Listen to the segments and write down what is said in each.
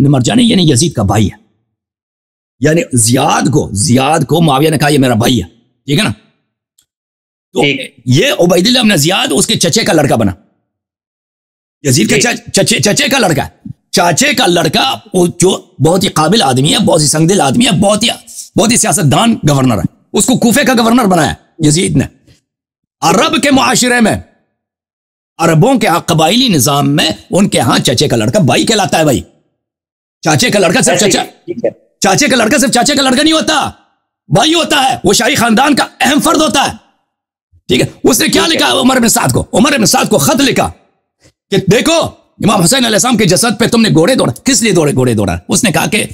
مرجانی یعنی یزید کا بھائی ہے، یعنی زیاد کو معاویہ نے کہا یہ میرا بھائی ہے، ٹھیک ہے نا. تو یہ عبید اللہ بن زیاد اس کے چچے کا لڑکا بنا، یزید کے چچے کا لڑکا ہے. چاچے کا لڑکا جو بہت ہی قابل آدمی ہے، بہت ہی سنگدل آدمی ہے، بہت ہی سیاستدان گورنر ہے، اس کو کوفے کا گورنر بنایا یزید نے. عرب کے معاشرے میں، عربوں کے ہاں قبائلی نظام میں ان کے ہاں چچے کا لڑکا بھائی کہلاتا ہے. بھائی چاچے کا لڑکا صرف چاچے کا لڑکا نہیں ہوتا، بھائی ہوتا ہے، وہ شاہی خاندان کا اہم فرد ہوتا ہے. ٹھیک ہے، اس نے کیا لکھا عمر بن سعد کو خط لکھا کہ دیکھو امام حسین علیہ السلام کے جسد پہ تم نے گھوڑے دوڑا. کس لیے گھوڑے دوڑا؟ اس نے کہا کہ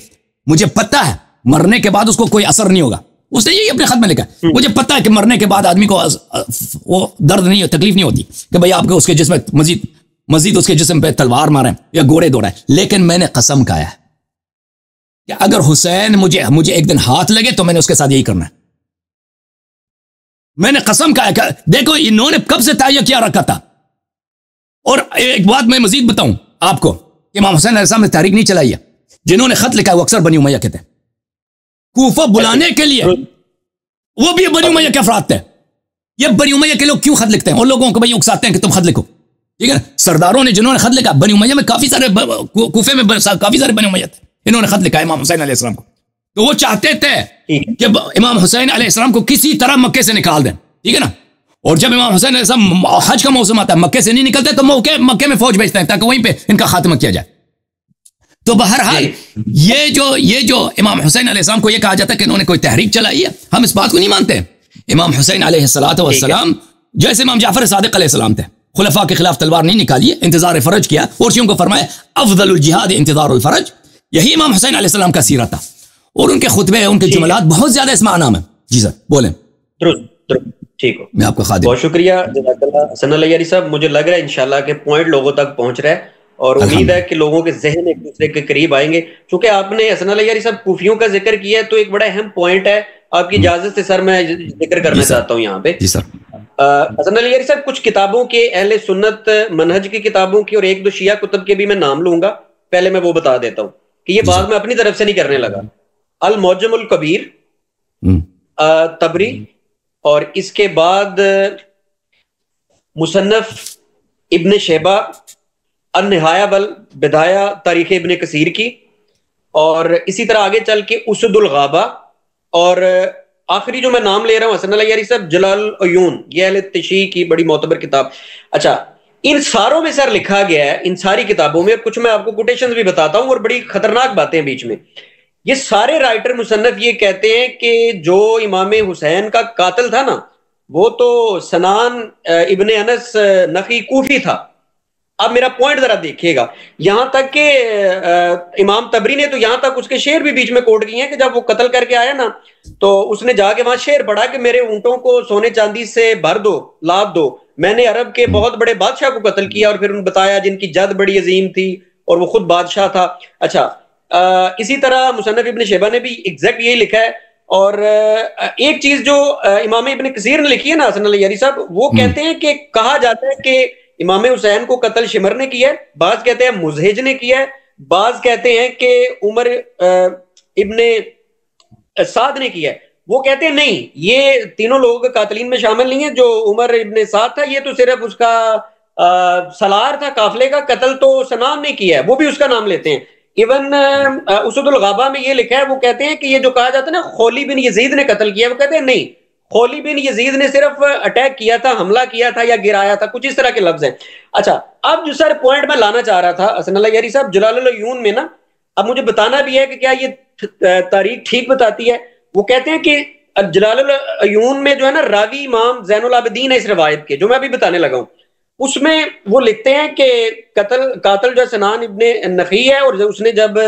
مجھے پتہ ہے مرنے کے بعد اس کو کوئی اثر نہیں ہوگا. اس نے یہی اپنے خط میں لکھا، مجھے پتہ ہے کہ مرنے کے بعد آدمی کو وہ درد نہیں، تکلیف نہیں ہوتی کہ بھئی آپ کو اس کے جسم مزید اس کے جسم پہ تلوار ماریں یا گھوڑے دوڑائیں. لیکن میں نے قسم کھایا ہے کہ اگر حسین مجھے ایک دن ہاتھ لگے تو میں نے اس کے ساتھ یہی کرنا ہے. میں نے قسم کھایا کہ دیکھو انہوں نے کب سے تہیہ کیا رکھا تھا. اور ایک بات میں مزید بتاؤں آپ کو کہ امام حسین علیہ السلام نے تحریک نہیں چلائی ہے. جنہوں نے خط لکھا ہے وہ اکثر بنی امیہ کہتے ہیں. کوفہ بلانے کے لیے وہ بھی بنی امیہ کے افراد تھے. یہ بنی امیہ کے لوگ کیوں خط لکھتے ہیں؟ ان لوگوں کو بھائی اکساتے ہیں کہ تم خط لکھو. ٹھیک ہے، سرداروں نے جنہوں نے خط لکھا، بنی امیہ میں کافی سارے، کوفے میں کافی سارے بنی امیہ تھے، انہوں نے خط لکھا امام حسین علیہ السلام کو. تو وہ چاہتے تھے کہ امام حسین علیہ السلام کو کسی طرح مکے سے نکال دیں. ٹھیک ہے نا. اور جب امام حسین علیہ السلام حج کا موسم آتا ہے، مکے سے نہیں نکلتے تو مکے میں فوج بھیجتے ہیں تاکہ وہیں پہ ان کا خاتمہ کیا جائے. تو بہرحال یہ جو امام حسین علیہ السلام کو یہ کہا جاتا ہے کہ انہوں نے کوئی تحریک چلائی ہے، ہم اس بات کو نہیں مانتے. امام حسین علیہ السلام جیسے امام جعفر صادق علیہ السلام تھے، خلفاء کے خلاف تلوار نہیں نکالی، انتظار فرج کیا، عرشیوں کو فرمایا افضل الجہاد انتظار الفرج. یہی امام حسین علیہ السلام کا سیرت تھا. اور ان کے خطبے، ان کے جملات بہت زیادہ اس معنی میں. جی سر بولیں. ٹھیک ہو، میں آپ کا خادم. بہت شکریہ جزاک اللہ حسن اللہ یاری صاحب. مجھے لگ رہا ہے انشاءاللہ کہ پوائنٹ لوگوں تک پہنچ رہا ہے اور امید ہے کہ لوگوں کے ذہن ایک دوسرے کے قریب آئیں گے. چونکہ آپ نے حسن اللہ یاری صاحب کوفیوں کا ذکر کیا ہے تو ایک بڑا اہم پوائنٹ ہے، آپ کی اجازت سے سر میں ذکر کرنا چاہتا ہوں یہاں پہ. جی سر. حسن اللہ یاری صاحب کچھ کتابوں کے، اہل سنت منہج کی کتابوں کی اور ایک دو شیعہ کتب کے بھی میں نام لوں گا. پہلے میں وہ بتا دیتا ہوں کہ یہ بات میں اپنی طرف سے نہیں کرنے لگا. المعجم الکبیر تبری، اور اس کے بعد مصنف ابن شیبہ النہایہ والبدایہ تاریخ ابن کثیر کی، اور اسی طرح آگے چل کے اسد الغابہ، اور آخری جو میں نام لے رہا ہوں حسن اللہ یاری صاحب جلال العیون، یہ اہل تشیع کی بڑی معتبر کتاب. اچھا، ان ساروں میں سر لکھا گیا ہے، ان ساری کتابوں میں، کچھ میں آپ کو کوٹیشنز بھی بتاتا ہوں اور بڑی خطرناک باتیں بیچ میں. یہ سارے رائٹر مصنف یہ کہتے ہیں کہ جو امام حسین کا قاتل تھا نا، وہ تو سنان ابن انس نخعی کوفی تھا. اب میرا پوائنٹ ذرا دیکھیے گا، یہاں تک کہ امام تبری نے تو یہاں تک اس کے شعر بھی بیچ میں کوٹ کیے ہیں کہ جب وہ قتل کر کے آیا نا تو اس نے جا کے وہاں شعر پڑھا کہ میرے اونٹوں کو سونے چاندی سے بھر دو، لاد دو، میں نے عرب کے بہت بڑے بادشاہ کو قتل کیا، اور پھر انہوں نے بتایا جن کی جد بڑی عظیم تھی اور وہ خود بادشاہ تھا. اچھا، اسی طرح مصنف ابن شیبہ نے بھی ایگزیکٹ یہی لکھا ہے. اور ایک چیز جو امام ابن کثیر نے لکھی ہے نا حسن اللہ یاری صاحب، وہ کہتے ہیں کہ کہا جاتا ہے کہ امام حسین کو قتل شمر نے کیا ہے، بعض کہتے ہیں مزہج نے کیا ہے، بعض کہتے ہیں کہ عمر ابن سعد نے کیا ہے. وہ کہتے ہیں نہیں، یہ تینوں لوگ قاتلین میں شامل نہیں ہیں. جو عمر ابن سعد تھا یہ تو صرف اس کا سلار تھا قافلے کا، قتل تو سنان نے کیا ہے، وہ بھی اس کا نام لیتے ہیں. ایون اسد الغابہ میں یہ لکھا ہے، وہ کہتے ہیں کہ یہ جو کہا جاتا ہے نا خولی بن یزید نے قتل کیا، وہ کہتے ہیں نہیں، خولی بن یزید نے صرف اٹیک کیا تھا، حملہ کیا تھا یا گرایا تھا، کچھ اس طرح کے لفظ ہیں. اچھا، اب جو سر پوائنٹ میں لانا چاہ رہا تھا حسن اللہ یاری صاحب، جلال العیون میں نا، اب مجھے بتانا بھی ہے کہ کیا یہ تاریخ ٹھیک بتاتی ہے. وہ کہتے ہیں کہ جلال العیون میں جو ہے نا راوی امام زین العابدین ہے اس روایت کے، جو میں ابھی بتانے لگا ہوں، اس میں وہ لکھتے ہیں کہ قاتل جو سنان ابن نخعی ہے، اور اس نے جب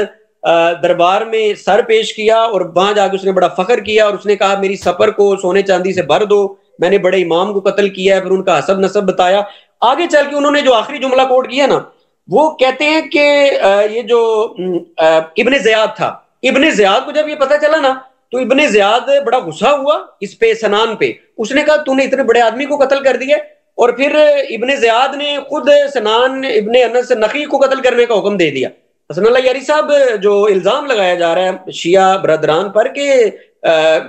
دربار میں سر پیش کیا اور وہاں جا کے اس نے بڑا فخر کیا اور اس نے کہا میری سپر کو سونے چاندی سے بھر دو، میں نے بڑے امام کو قتل کیا ہے، پھر ان کا حسب نسب بتایا. آگے چل کے انہوں نے جو آخری جملہ کوٹ کیا نا، وہ کہتے ہیں کہ یہ جو ابن زیاد تھا، ابن زیاد کو جب یہ پتہ چلا نا تو ابن زیاد بڑا غصہ ہوا اس پہ، سنان پہ. اس نے کہا تو نے اتنے بڑے آدمی کو قتل کر دیا. اور پھر ابن زیاد نے خود سنان ابن انس نخعی کو قتل کرنے کا حکم دے دیا. حسن اللہ یاری صاحب، جو الزام لگایا جا رہا ہے شیعہ برادران پر کہ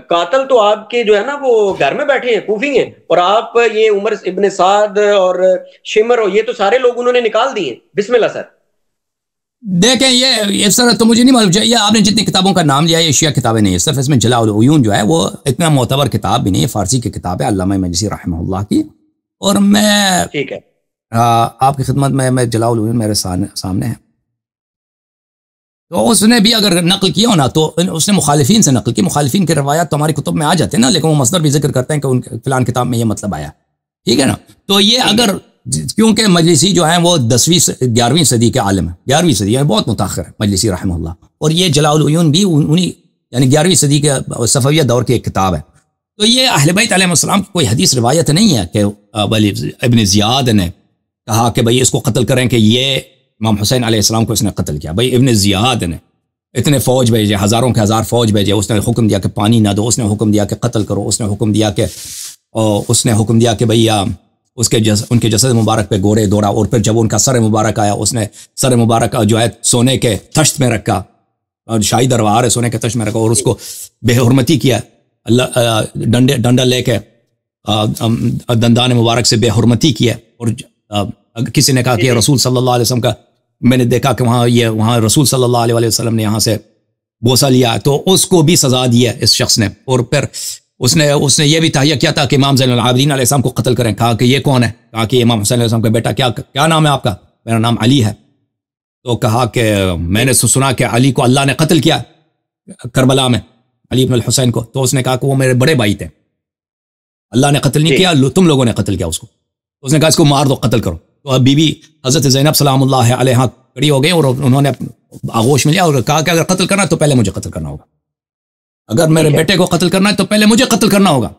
قاتل تو آپ کے جو ہے نا وہ گھر میں بیٹھے ہیں، کوفی ہیں، اور آپ یہ عمر ابن سعد اور شمر اور یہ تو سارے لوگ انہوں نے نکال دیے. بسم اللہ سر. دیکھیں یہ اس طرح تو مجھے نہیں معلوم. یہ آپ نے جتنی کتابوں کا نام لیا یہ شیعہ کتابیں نہیں ہے، صرف اس میں جلاء العیون جو ہے وہ اتنا معتبر کتاب بھی نہیں ہے، فارسی کی کتاب ہے علامہ مجلسی رحمہ اللہ کی. اور میں ٹھیک ہے آپ کی خدمت میں جلاء العیون میرے سامنے ہے. تو اس نے بھی اگر نقل کیا ہونا تو اس نے مخالفین سے نقل کی. مخالفین کے روایات تو ہماری کتب میں آ جاتے ہیں نا، لیکن وہ مصدر بھی ذکر کرتے ہیں کہ ان فلان کتاب میں یہ مطلب آیا. ٹھیک ہے نا. تو یہ اگر کیونکہ مجلسی جو ہیں وہ 11ویں صدی کے عالم ہیں، 11ویں صدی ہے، بہت متاخر ہے مجلسی رحمہ اللہ. اور یہ جلاء العیون بھی انہی یعنی 11ویں صدی کے صفویہ دور کی ایک کتاب ہے. تو یہ اہل بیت علیہ السلام کی کوئی حدیث روایت نہیں ہے کہ ابن زیاد نے کہا کہ بھئی اس کو قتل کریں کہ یہ امام حسین علیہ السلام کو اس نے قتل کیا. بھئی ابن زیاد نے اتنے فوج بھیجے، ہزاروں کے ہزار فوج بھیجے، اس نے حکم دیا کہ پانی نہ دو، اس نے حکم دیا کہ قتل کرو، اس نے حکم دیا کہ بھئی ان کے جسد مبارک پہ گورے دوڑا. اور پھر جب ان کا سر مبارک آیا اس نے سر مبارک جو ہے سونے کے تشت میں رکھا، اور شاہی دربار ہے سونے کے تشت میں رکھا، اور اس کو بے حرمتی کیا. ڈنڈا لے کے دندان مبارک سے بے حرمتی کیا. اور کسی نے کہا کہ رسول صلی اللہ علیہ وسلم کا، میں نے دیکھا کہ وہاں رسول صلی اللہ علیہ وسلم نے یہاں سے بوسہ لیا، تو اس کو بھی سزا دی ہے اس شخص نے. اور پھر اس نے یہ بھی تہیہ کیا تھا کہ امام زین العابدین علیہ السلام کو قتل کریں. کہا کہ یہ کون ہے؟ کہا کہ امام حسین علیہ السلام کا بیٹا. کیا نام ہے آپ کا؟ میرا نام علی ہے. تو کہا کہ میں نے سنا کہ علی کو اللہ نے قتل کیا کربلا میں، علی بن الحسین کو. تو اس نے کہا کہ وہ میرے بڑے بھائی تھے، اللہ نے قتل نہیں کیا، تم لوگوں نے قتل کیا اس کو. تو اس نے کہا اس کو مار دو، قتل کرو. تو اب بی بی حضرت زینب سلام اللہ علیہا کھڑی ہو گئی اور انہوں نے آغوش میں لیا اور کہا کہ اگر قتل کرنا ہے تو پہلے مجھے قتل کرنا ہوگا، اگر میرے بیٹے کو قتل کرنا ہے تو پہلے مجھے قتل کرنا ہوگا.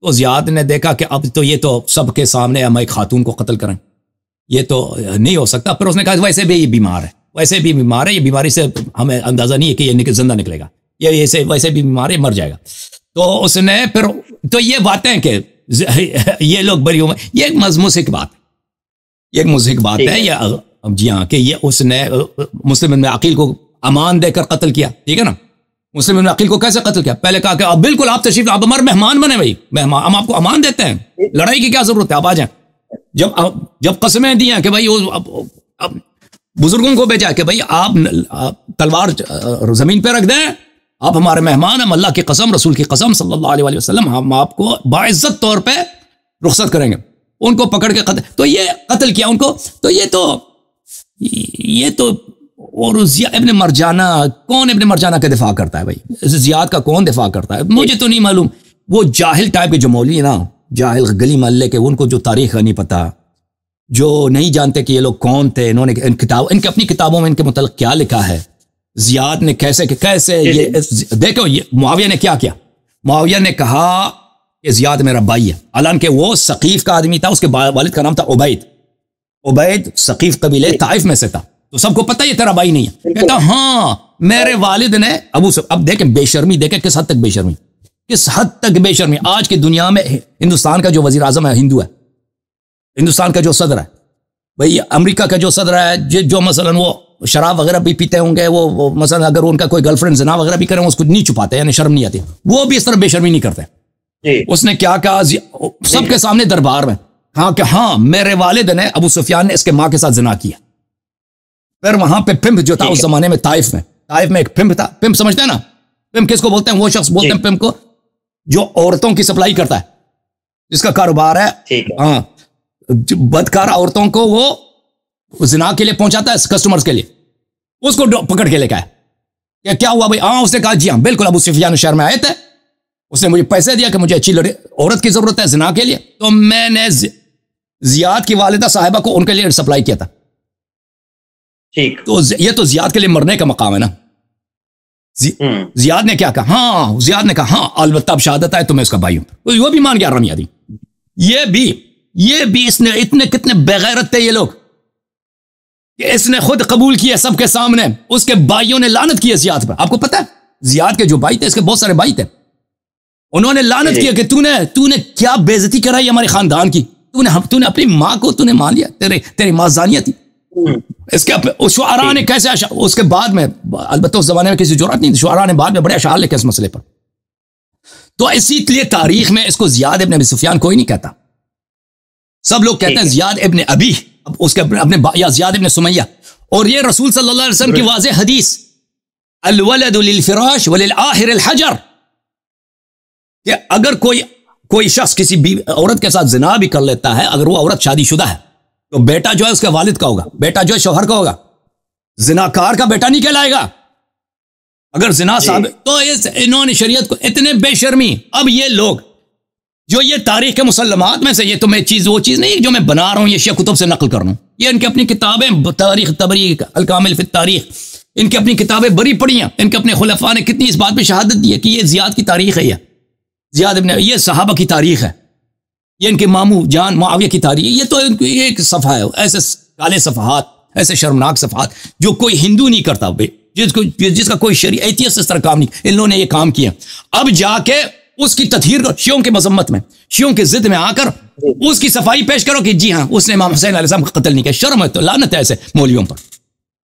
تو زیاد نے دیکھا کہ اب تو یہ تو سب کے سامنے ہم ایک خاتون کو قتل کریں، یہ تو نہیں ہو سکتا. پھر اس نے کہا ویسے بھی یہ بیمار ہے، یہ بیماری سے ہمیں اندازہ نہیں ہے کہ یہ زندہ نکلے گا، یہ ویسے بھی بیمار ہے، مر جائے گا. تو اس نے پھر تو یہ باتیں کہ یہ لوگ بری ہوئے، یہ ایک مضحک بات ہے، یہ ایک مضحک بات ہے. یہ جی ہاں کہ یہ اس نے مسلم بن عقیل کو امان دے کر قتل کیا. ٹھیک ہے نا. مسلم بن عقیل کو کیسے قتل کیا؟ پہلے کہا کہ اب بالکل آپ تشریف، آپ ہمارے مہمان بنے، بھائی مہمان، ہم آپ کو امان دیتے ہیں، لڑائی کی کیا ضرورت ہے، آپ آ جائیں. جب قسمیں دی ہیں کہ بھائی بزرگوں کو بھیجا کہ بھئی آپ تلوار زمین پہ رکھ دیں، آپ ہمارے مہمان، ہم اللہ کی قسم، رسول کی قسم صلی اللہ علیہ وسلم، ہم آپ کو باعزت طور پہ رخصت کریں گے. ان کو پکڑ کے قتل، تو یہ قتل کیا ان کو. تو یہ تو اور ابن مرجانہ، کون ابن مرجانہ کا دفاع کرتا ہے بھائی؟ زیاد کا کون دفاع کرتا ہے؟ مجھے تو نہیں معلوم. وہ جاہل ٹائپ کے جو مولوی ہیں نا، جاہل گلی محلے کے، ان کو جو تاریخ نہیں پتا، جو نہیں جانتے کہ یہ لوگ کون تھے، انہوں نے ان کے اپنی کتابوں میں ان کے متعلق کیا لکھا ہے، زیاد نے کیسے یہ دیکھو. معاویہ نے کیا کیا؟ معاویہ نے کہا کہ زیاد میرا بھائی ہے، حالانکہ وہ ثقیف کا آدمی تھا، اس کے والد کا نام تھا عبید ثقیف قبیلے طائف میں سے تھا. تو سب کو پتہ یہ تیرا بھائی نہیں ہے. کہتا ہاں میرے والد نے اب دیکھیں بے شرمی، دیکھیں کس حد تک بے شرمی. آج کی دنیا میں ہندوستان کا جو وزیر اعظم ہے ہندو ہے، ہندوستان کا جو صدر ہے بھئی، امریکہ کا جو صدر ہے، جو مثلا وہ شراب وغیرہ بھی پیتے ہوں گے، وہ مثلا اگر ان کا کوئی گرل فرینڈ زنا وغیرہ بھی کریں، اس کو نہیں چھپاتے، یعنی شرم نہیں آتی، وہ بھی اس طرح بے شرمی نہیں کرتے. اس نے کیا کہا سب کے سامنے دربار میں، کہا کہ ہاں میرے والد نے، ابو سفیان نے اس کے ماں کے ساتھ زنا کیا. پھر وہاں پہ پمپ جو تھا اس زمانے میں طائف میں ایک پمپ تھا. پمپ سمجھتے ہیں نا؟ پمپ کس کو بولتے ہیں؟ وہ شخص بولتے ہیں پمپ کو جو عورتوں کی سپلائی کرتا ہے، جس کا کاروبار ہے ہاں بدکار عورتوں کو وہ زنا کے لیے پہنچاتا ہے کسٹمرز کے لیے. اس کو پکڑ کے لے کے آیا. کیا ہوا بھائی؟ ہاں اس نے کہا جی ہاں بالکل، ابو سفیان شہر میں آئے تھے، اس نے مجھے پیسے دیا کہ مجھے اچھی عورت کی ضرورت ہے زنا کے لیے، تو میں نے زیاد کی والدہ صاحبہ کو ان کے لیے سپلائی کیا تھا. تو یہ تو زیاد کے لیے مرنے کا مقام ہے نا. زیاد نے کیا کہا؟ ہاں زیاد نے کہا ہاں البتہ اب شہادت ہے تو میں اس کا بھائی ہوں. وہ بھی مان گیا رمیادی. یہ بھی اس نے اتنے کتنے بغیرت تھے یہ لوگ کہ اس نے خود قبول کیا سب کے سامنے. اس کے بھائیوں نے لعنت کی زیاد پر. آپ کو پتہ ہے زیاد کے جو بھائی تھے، اس کے بہت سارے بھائی تھے، انہوں نے لعنت کیا کہ تو نے کیا بے عزتی کرائی ہمارے خاندان کی، تو نے اپنی ماں کو تو نے مان لیا، تیری ماں زانیہ تھی، اس کے شعراء نے کیسے اس کے بعد میں البتہ اس زمانے میں کسی جرأت نہیں تھی، شعراء نے بعد میں بڑے اشعار لکھے اس مسئلے پر. تو اسی لیے تاریخ میں اس کو زیاد ابن ابی سفیان کوئی نہیں کہتا. سب لوگ کہتے ہیں زیاد ابن ابی، اس کے اپنے یا زیاد ابن سمیہ. اور یہ رسول صلی اللہ علیہ وسلم کی واضح حدیث الولد للفراش وللآخر الحجر، کہ اگر کوئی شخص کسی عورت کے ساتھ زنا بھی کر لیتا ہے، اگر وہ عورت شادی شدہ ہے، تو بیٹا جو ہے اس کے والد کا ہوگا، بیٹا جو ہے شوہر کا ہوگا، زناکار کا بیٹا نہیں کہلائے گا اگر زنا ثابت. تو انہوں نے شریعت کو اتنے بے شرمی. اب یہ لوگ جو یہ تاریخ کے مسلمات میں سے، یہ تو میں وہ چیز نہیں جو میں بنا رہا ہوں، یہ شیعہ کتب سے نقل کر رہا ہوں، یہ ان کی اپنی کتابیں، تاریخ طبری، الکامل فی التاریخ، ان کی اپنی کتابیں بڑی پڑھی ہیں. ان کے اپنے خلفاء نے کتنی اس بات پہ شہادت دی ہے کہ یہ زیاد کی تاریخ ہے، یہ زیاد ابن، یہ صحابہ کی تاریخ ہے، یہ ان کے ماموں جان معاویہ کی تاریخ. یہ تو ایک صفحہ ہے، ایسے کالے صفحات، ایسے شرمناک صفحات جو کوئی ہندو نہیں کرتا، جس کا کوئی شریعہ ایتھیسٹ اس طرح کام نہیں. ان لوگوں نے یہ کام کیا. اب جا کے اس کی تطہیر کرو، شیعوں کی مذمت میں، شیعوں کی ضد میں آ کر اس کی صفائی پیش کرو کہ جی ہاں اس نے امام حسین علیہ السلام کا قتل نہیں کیا. شرم ہے، تو لعنت ہے ایسے مولویوں پر.